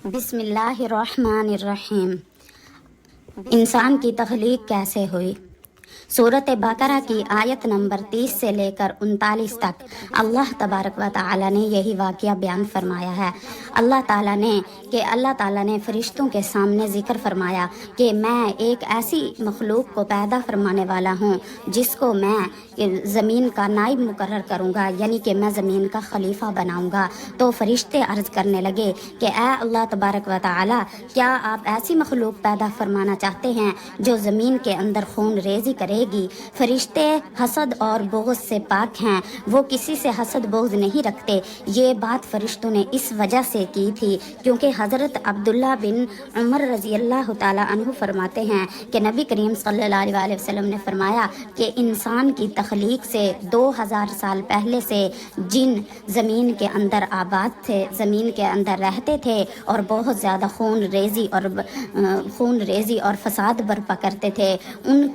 بسم اللہ الرحمن الرحیم۔ انسان کی تخلیق کیسے ہوئی؟ سورۃ بقرہ کی آیت نمبر 30 سے لے کر 39 تک اللہ تبارک و تعالی نے یہی واقعہ بیان فرمایا ہے۔ اللہ تعالیٰ نے فرشتوں کے سامنے ذکر فرمایا کہ میں ایک ایسی مخلوق کو پیدا فرمانے والا ہوں جس کو میں زمین کا نائب مقرر کروں گا، یعنی کہ میں زمین کا خلیفہ بناؤں گا۔ تو فرشتے عرض کرنے لگے کہ اے اللہ تبارک و تعالی، کیا آپ ایسی مخلوق پیدا فرمانا چاہتے ہیں جو زمین کے اندر خون ریزی کرے گی؟ فرشتے حسد اور بغض سے پاک ہیں، وہ کسی سے حسد بغض نہیں رکھتے۔ یہ بات فرشتوں نے اس وجہ سے کی تھی کیونکہ حضرت عبداللہ بن عمر رضی اللہ تعالی عنہ فرماتے ہیں کہ نبی کریم صلی اللہ علیہ وسلم نے فرمایا کہ انسان کی تخلیق سے 2000 سال پہلے سے جن زمین کے اندر آباد تھے، زمین کے اندر رہتے تھے اور بہت زیادہ خون ریزی اور فساد برپا کرتے تھے، ان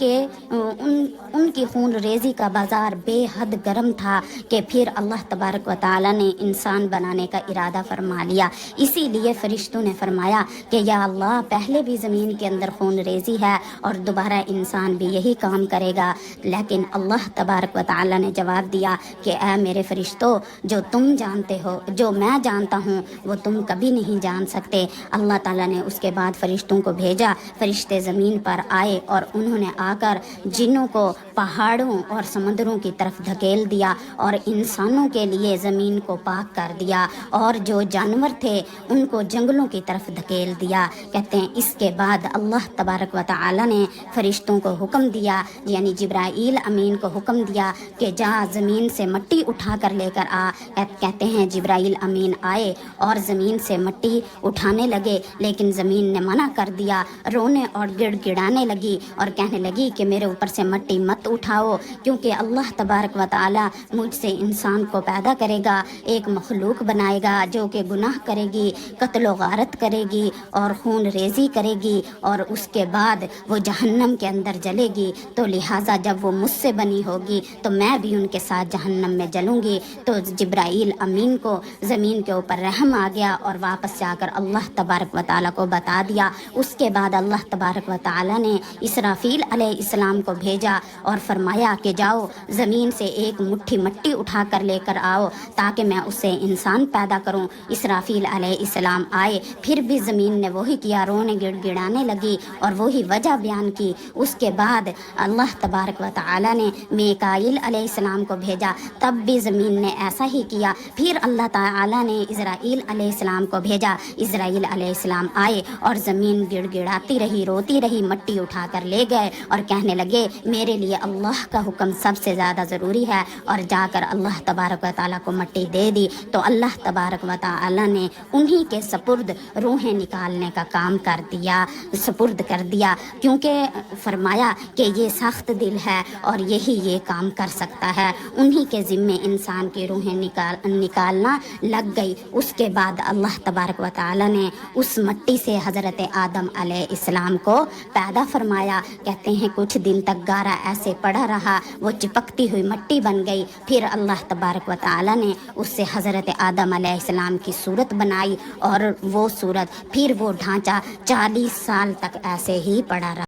کی خون ریزی کا بازار بے حد گرم تھا کہ پھر اللہ تبارک و تعالی نے انسان بنانے کا ارادہ فرما لیا۔ اسی لیے فرشتوں نے فرمایا کہ یا اللہ، پہلے بھی زمین کے اندر خون ریزی ہے اور دوبارہ انسان بھی یہی کام کرے گا۔ لیکن اللہ تبارک و تعالی نے جواب دیا کہ اے میرے فرشتوں، جو تم جانتے ہو، جو میں جانتا ہوں، وہ تم کبھی نہیں جان سکتے۔ اللہ تعالی نے اس کے بعد فرشتوں کو بھیجا، فرشتے زمین پر آئے اور انہوں نے آ کر جنوں کو پہاڑوں اور سمندروں کی طرف دھکیل دیا اور انسانوں کے لیے زمین کو پاک کر دیا، اور جو جانور تھے ان کو جنگلوں کی طرف دھکیل دیا۔ کہتے ہیں اس کے بعد اللہ تبارک و تعالی نے فرشتوں کو حکم دیا، یعنی جبرائیل امین کو حکم دیا کہ جا زمین سے مٹی اٹھا کر لے کر آ۔ کہتے ہیں جبرائیل امین آئے اور زمین سے مٹی اٹھانے لگے، لیکن زمین نے منع کر دیا، رونے اور گڑ گڑانے لگی اور کہنے لگی کہ میرے اوپر سے مٹی مت اٹھاؤ، کیونکہ اللہ تبارک و تعالی مجھ سے انسان کو پیدا کرے گا، ایک مخلوق بنائے گا جو کہ گناہ کرے گی، قتل و غارت کرے گی اور خون ریزی کرے گی، اور اس کے بعد وہ جہنم کے اندر جلے گی۔ تو لہٰذا جب وہ مجھ سے بنی ہوگی تو میں بھی ان کے ساتھ جہنم میں جلوں گی۔ تو جبرائیل امین کو زمین کے اوپر رحم آ گیا اور واپس جا کر اللہ تبارک و تعالی کو بتا دیا۔ اس کے بعد اللہ تبارک و تعالی نے اسرافیل علیہ السلام کو بھیجا اور فرمایا کہ جاؤ زمین سے ایک مٹھی مٹی اٹھا کر لے کر آؤ تاکہ میں اس سے انسان پیدا کروں۔ اسرافیل علیہ السلام آئے، پھر بھی زمین نے وہی کیا، رونے گڑ گڑانے لگی اور وہی وجہ بیان کی۔ اس کے بعد اللہ تبارک و تعالی نے میکائیل علیہ السلام کو بھیجا، تب بھی زمین نے ایسا ہی کیا۔ پھر اللہ تعالی نے اسرائیل علیہ السلام کو بھیجا، اسرائیل علیہ السلام آئے اور زمین گڑ گڑاتی رہی، روتی رہی، مٹی اٹھا کر لے گئے اور کہنے لگے میرے لیے اللہ کا حکم سب سے زیادہ ضروری ہے، اور جا کر اللہ تبارک و تعالیٰ کو مٹی دے دی۔ تو اللہ تبارک و تعالیٰ نے انہی کے سپرد روحیں نکالنے کا کام سپرد کر دیا، کیونکہ فرمایا کہ یہ سخت دل ہے اور یہی یہ کام کر سکتا ہے۔ انہی کے ذمے انسان کی روحیں نکالنا لگ گئی۔ اس کے بعد اللہ تبارک و تعالیٰ نے اس مٹی سے حضرت آدم علیہ السلام کو پیدا فرمایا۔ کہتے ہیں کچھ دن تک گارا ایسے پڑا رہا، وہ چپکتی ہوئی مٹی بن گئی۔ پھر اللہ تبارک و تعالیٰ نے اس سے حضرت آدم علیہ السلام کی صورت بنائی، اور وہ صورت، پھر وہ ڈھانچہ 40 سال تک ایسے ہی پڑا رہا۔